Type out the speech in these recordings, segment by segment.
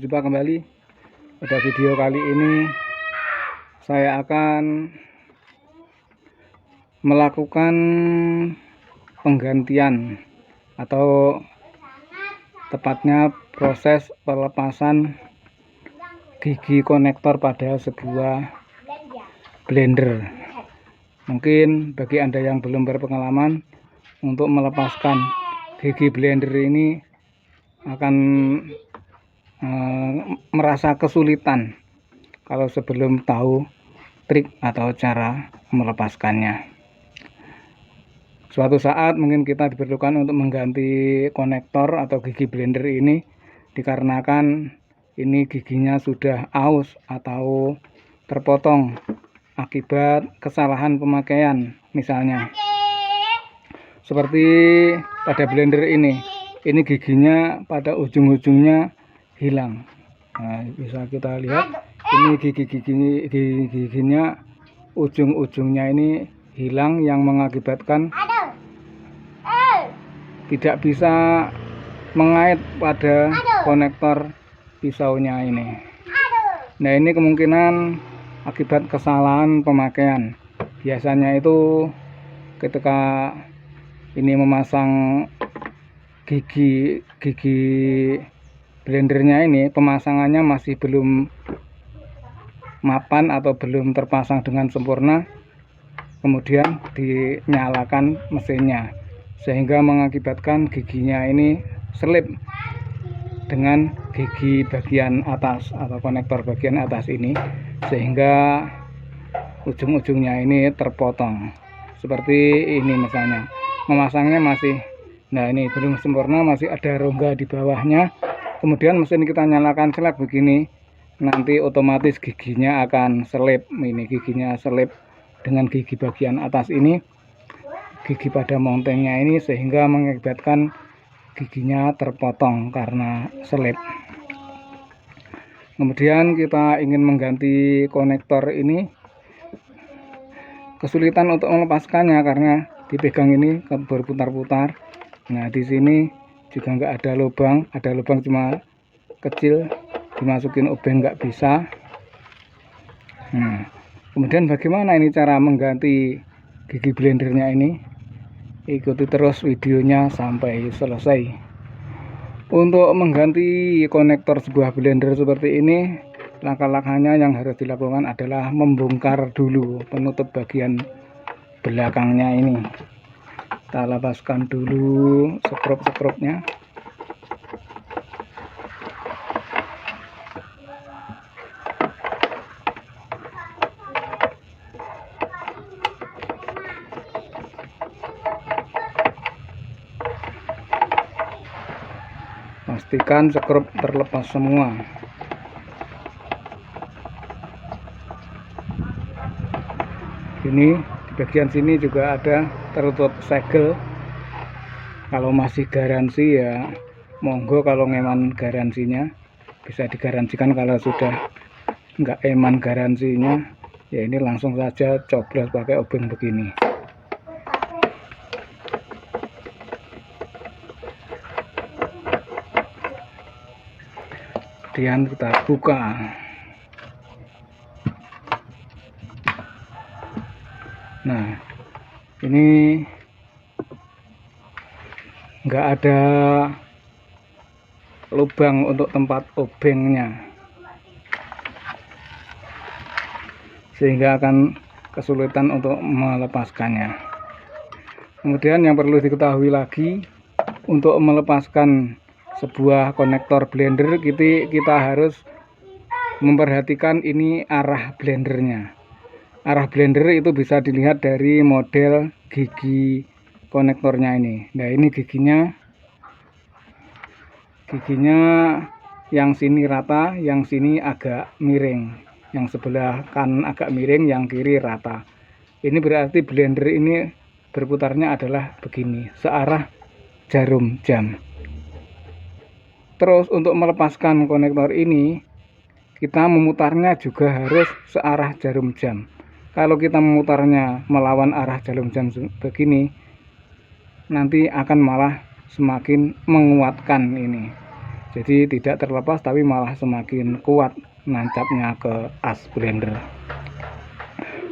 berjumpa kembali. Pada video kali ini saya akan melakukan penggantian atau tepatnya proses pelepasan gigi konektor pada sebuah blender. Mungkin bagi Anda yang belum berpengalaman untuk melepaskan gigi blender ini akan merasa kesulitan kalau sebelum tahu trik atau cara melepaskannya. Suatu saat mungkin kita diperlukan untuk mengganti konektor atau gigi blender ini dikarenakan ini giginya sudah aus atau terpotong akibat kesalahan pemakaian, misalnya seperti pada blender ini giginya pada ujung-ujungnya hilang. Nah, bisa kita lihat ini giginya ujung-ujungnya ini hilang, yang mengakibatkan tidak bisa mengait pada konektor pisaunya ini. Nah, ini kemungkinan akibat kesalahan pemakaian. Biasanya itu ketika ini memasang gigi blendernya ini, pemasangannya masih belum mapan atau belum terpasang dengan sempurna, kemudian dinyalakan mesinnya sehingga mengakibatkan giginya ini selip dengan gigi bagian atas atau konektor bagian atas ini, sehingga ujung-ujungnya ini terpotong seperti ini. Misalnya memasangnya masih, nah ini belum sempurna, masih ada rongga di bawahnya. Kemudian mesin kita nyalakan selip begini, nanti otomatis giginya akan selip. Ini giginya selip dengan gigi bagian atas ini, gigi pada mountingnya ini, sehingga mengakibatkan giginya terpotong karena selip. Kemudian kita ingin mengganti konektor ini, kesulitan untuk melepaskannya karena dipegang ini berputar-putar. Nah, di sini juga nggak ada lubang, cuma kecil, dimasukin obeng nggak bisa. Nah, kemudian bagaimana ini cara mengganti gigi blendernya ini? Ikuti terus videonya sampai selesai. Untuk mengganti konektor sebuah blender seperti ini, langkah-langkahnya yang harus dilakukan adalah membongkar dulu penutup bagian belakangnya ini. Kita lepaskan dulu sekrup-sekrupnya. Pastikan sekrup terlepas semua. Ini di bagian sini juga ada tertutup segel. Kalau masih garansi ya monggo, kalau ngeman garansinya bisa digaransikan. Kalau sudah nggak eman garansinya ya ini langsung saja coblos pakai obeng begini. Kemudian kita buka. Nah, ini nggak ada lubang untuk tempat obengnya, sehingga akan kesulitan untuk melepaskannya. Kemudian yang perlu diketahui lagi, untuk melepaskan sebuah konektor blender kita harus memperhatikan ini arah blendernya. Arah blender itu bisa dilihat dari model gigi konektornya ini. Nah, ini giginya yang sini rata, yang sini agak miring, yang sebelah kanan agak miring, yang kiri rata. Ini berarti blender ini berputarnya adalah begini, searah jarum jam. Terus untuk melepaskan konektor ini, kita memutarnya juga harus searah jarum jam. Kalau kita memutarnya melawan arah jarum jam begini, nanti akan malah semakin menguatkan ini. jadi tidak terlepas tapi malah semakin kuat nancapnya ke as blender.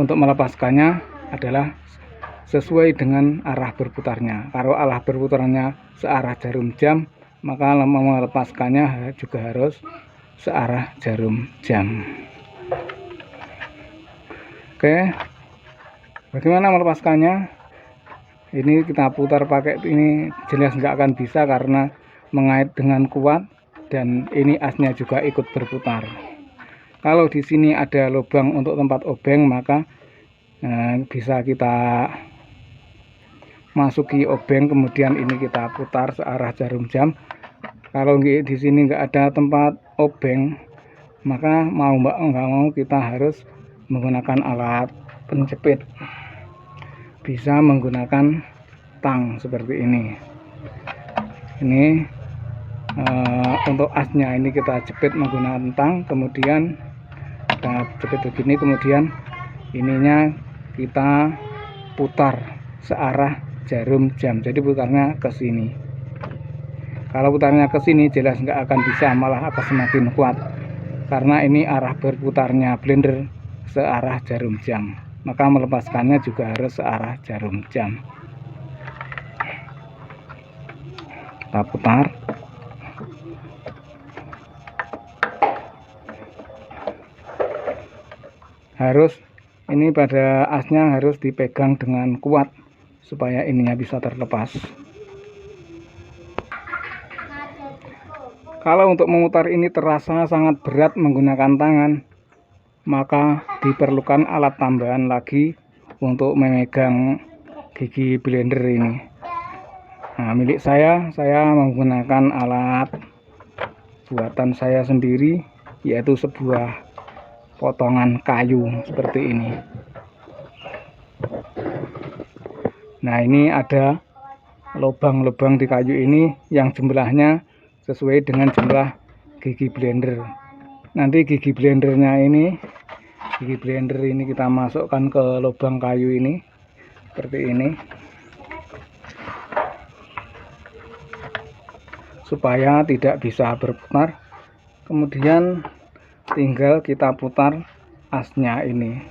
Untuk melepaskannya adalah sesuai dengan arah berputarnya. Kalau arah berputarnya searah jarum jam, maka melepaskannya juga harus searah jarum jam. Oke, bagaimana melepaskannya? Ini kita putar pakai ini jelas nggak akan bisa karena mengait dengan kuat dan ini asnya juga ikut berputar. Kalau di sini ada lubang untuk tempat obeng, maka bisa kita masuki obeng, kemudian ini kita putar searah jarum jam. Kalau di sini nggak ada tempat obeng, maka mau nggak mau kita harus menggunakan alat penjepit. Bisa menggunakan tang seperti ini. Ini untuk asnya ini kita jepit menggunakan tang, kemudian kita jepit begini, kemudian ininya kita putar searah jarum jam. Jadi putarnya ke sini. Kalau putarnya ke sini jelas nggak akan bisa, malah akan semakin kuat karena ini arah berputarnya blender searah jarum jam. Maka melepaskannya juga harus searah jarum jam. Kita putar. Harus ini pada asnya harus dipegang dengan kuat supaya ininya bisa terlepas. Kalau untuk memutar ini terasa sangat berat menggunakan tangan, maka diperlukan alat tambahan lagi untuk memegang gigi blender ini. Nah, milik saya menggunakan alat buatan saya sendiri, yaitu sebuah potongan kayu seperti ini. Nah, ini ada lubang-lubang di kayu ini yang jumlahnya sesuai dengan jumlah gigi blender. Nanti gigi blender ini kita masukkan ke lubang kayu ini seperti ini, supaya tidak bisa berputar. Kemudian tinggal kita putar asnya ini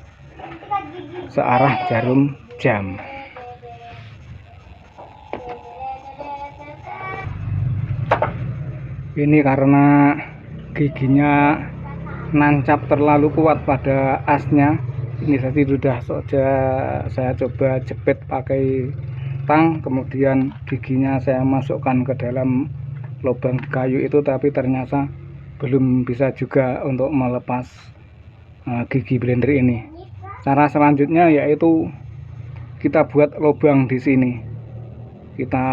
searah jarum jam. Ini karena giginya nancap terlalu kuat pada asnya, ini tadi sudah saya coba jepit pakai tang, kemudian giginya saya masukkan ke dalam lubang kayu itu, tapi ternyata belum bisa juga untuk melepas gigi blender ini. Cara selanjutnya yaitu kita buat lubang di sini. Kita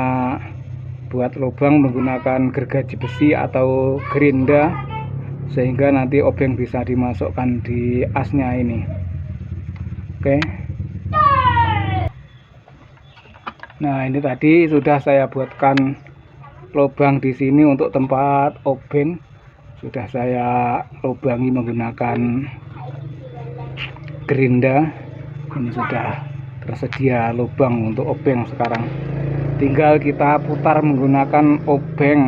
buat lubang menggunakan gergaji besi atau gerinda, sehingga nanti obeng bisa dimasukkan di asnya ini. Oke. Nah, ini tadi sudah saya buatkan lubang di sini untuk tempat obeng. Sudah saya lubangi menggunakan gerinda. Ini sudah tersedia lubang untuk obeng sekarang. Tinggal kita putar menggunakan obeng.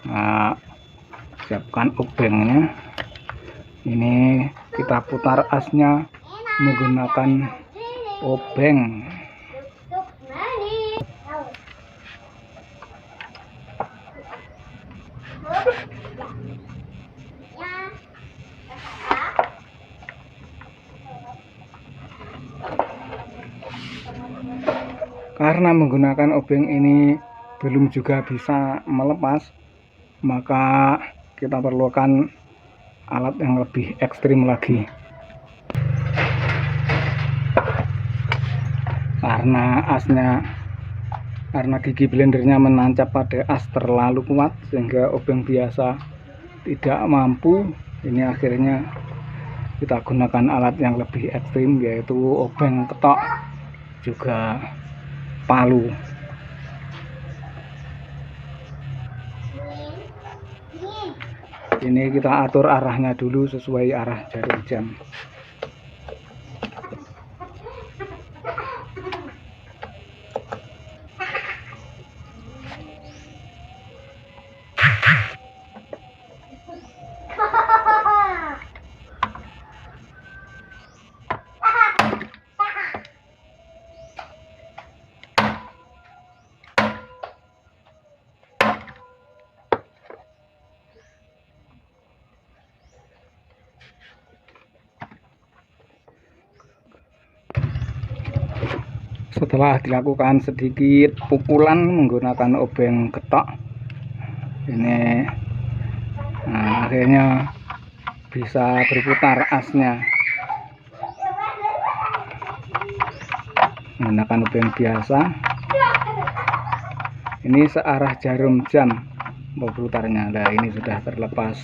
Nah, siapkan obengnya. Ini kita putar asnya menggunakan obeng. Karena menggunakan obeng ini belum juga bisa melepas, maka kita perlukan alat yang lebih ekstrim lagi. Karena gigi blendernya menancap pada as terlalu kuat sehingga obeng biasa tidak mampu. Ini akhirnya kita gunakan alat yang lebih ekstrim, yaitu obeng ketok juga palu. Ini kita atur arahnya dulu sesuai arah jarum jam. Setelah dilakukan sedikit pukulan menggunakan obeng getok ini, nah, akhirnya bisa berputar asnya menggunakan obeng biasa. Ini searah jarum jam berputarnya. Nah, ini sudah terlepas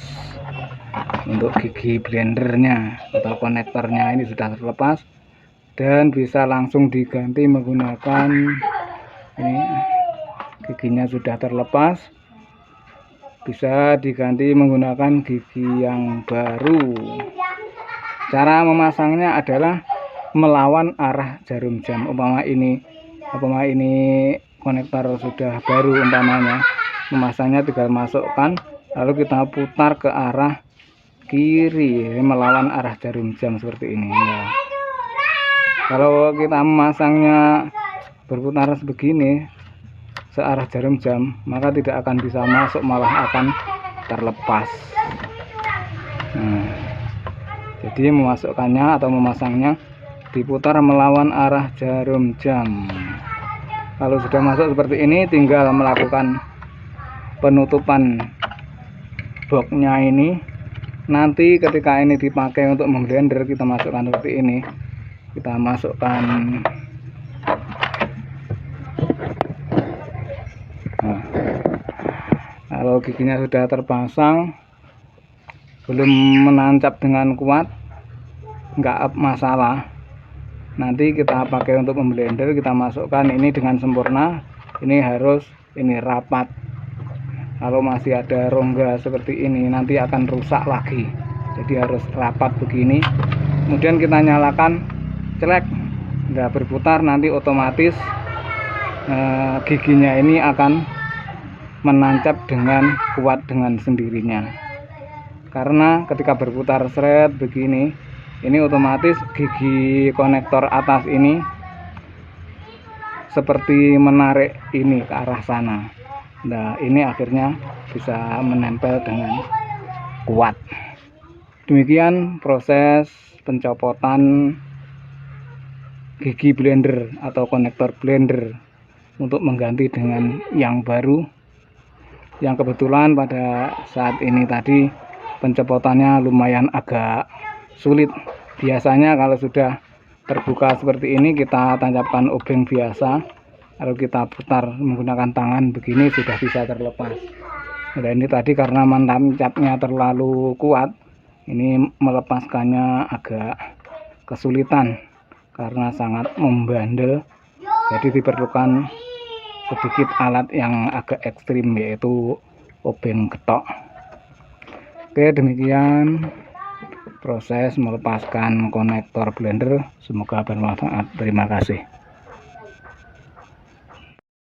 untuk gigi blendernya atau konektornya, ini sudah terlepas dan bisa langsung diganti menggunakan ini, giginya sudah terlepas, bisa diganti menggunakan gigi yang baru. Cara memasangnya adalah melawan arah jarum jam. Umpama ini konektor sudah baru, umpamanya memasangnya tinggal masukkan lalu kita putar ke arah kiri melawan arah jarum jam seperti ini ya. Kalau kita memasangnya berputar begini searah jarum jam, maka tidak akan bisa masuk, malah akan terlepas. Nah, jadi memasukkannya atau memasangnya diputar melawan arah jarum jam. Kalau sudah masuk seperti ini, tinggal melakukan penutupan boxnya ini. Nanti ketika ini dipakai untuk memblender, kita masukkan seperti ini. Kita masukkan, nah, kalau giginya sudah terpasang, belum menancap dengan kuat, nggak masalah. Nanti kita pakai untuk memblender, kita masukkan ini dengan sempurna. Ini harus rapat. Kalau masih ada rongga seperti ini nanti akan rusak lagi. Jadi harus rapat begini. Kemudian kita nyalakan, celek, udah berputar, nanti otomatis giginya ini akan menancap dengan kuat dengan sendirinya. Karena ketika berputar seret begini, ini otomatis gigi konektor atas ini seperti menarik ini ke arah sana. Nah, ini akhirnya bisa menempel dengan kuat. Demikian proses pencopotan gigi blender atau konektor blender untuk mengganti dengan yang baru, yang kebetulan pada saat ini tadi pencopotannya lumayan agak sulit. Biasanya kalau sudah terbuka seperti ini kita tancapkan obeng biasa, kalau kita putar menggunakan tangan begini sudah bisa terlepas. Nah, ini tadi karena menancapnya terlalu kuat, ini melepaskannya agak kesulitan karena sangat membandel. Jadi diperlukan sedikit alat yang agak ekstrim, yaitu obeng getok. Oke, demikian proses melepaskan konektor blender. Semoga bermanfaat. Terima kasih.